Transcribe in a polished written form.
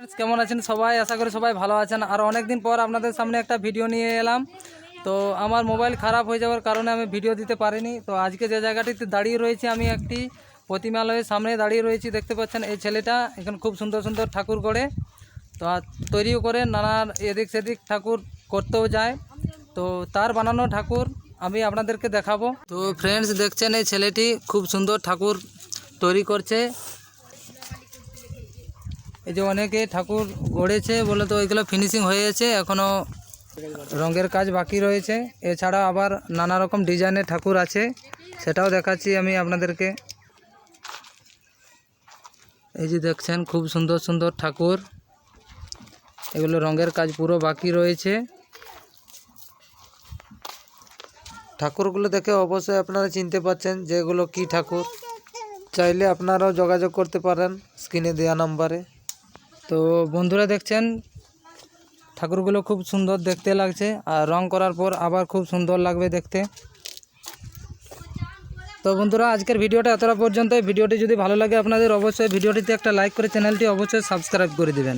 Friends, কেমন আছেন সবাই? আশা করি সবাই ভালো আছেন। আর অনেক দিন পর আপনাদের সামনে একটা ভিডিও নিয়ে এলাম। তো আমার মোবাইল খারাপ হয়ে যাওয়ার কারণে আমি ভিডিও দিতে পারিনি। তো আজকে যে জায়গাটিতে দাঁড়িয়ে রয়েছি, আমি একটি প্রতিমালয়ের সামনে দাঁড়িয়ে রয়েছি। দেখতে পাচ্ছেন এই ছেলেটা এখানে খুব সুন্দর সুন্দর ঠাকুর করে, তো তৈরিও করে, নানান এদিক সেদিক ঠাকুর করতেও যায়। তো তার বানানো ঠাকুর আমি আপনাদেরকে দেখাবো। তো ফ্রেন্ডস, দেখছেন এই ছেলেটি খুব সুন্দর ঠাকুর তৈরি করছে। এই যে অনেকে ঠাকুর গড়েছে বলে, তো ওইগুলো ফিনিশিং হয়ে গেছে, এখনও রঙের কাজ বাকি রয়েছে। এছাড়া আবার নানা রকম ডিজাইনের ঠাকুর আছে, সেটাও দেখাচ্ছি আমি আপনাদেরকে। এই যে দেখছেন খুব সুন্দর সুন্দর ঠাকুর, এগুলো রঙের কাজ পুরো বাকি রয়েছে। ঠাকুরগুলো দেখে অবশ্যই আপনারা চিনতে পারছেন যে এগুলো কী ঠাকুর। চাইলে আপনারাও যোগাযোগ করতে পারেন স্ক্রিনে দেওয়া নাম্বারে। তো বন্ধুরা, দেখছেন ঠাকুরগুলো খুব সুন্দর দেখতে লাগছে, আর রং করার পর আবার খুব সুন্দর লাগবে দেখতে। তো বন্ধুরা, আজকের ভিডিওটা এতটা পর্যন্ত। ভিডিওটি যদি ভালো লাগে আপনাদের, অবশ্যই ভিডিওটিতে একটা লাইক করে চ্যানেলটি অবশ্যই সাবস্ক্রাইব করে দেবেন।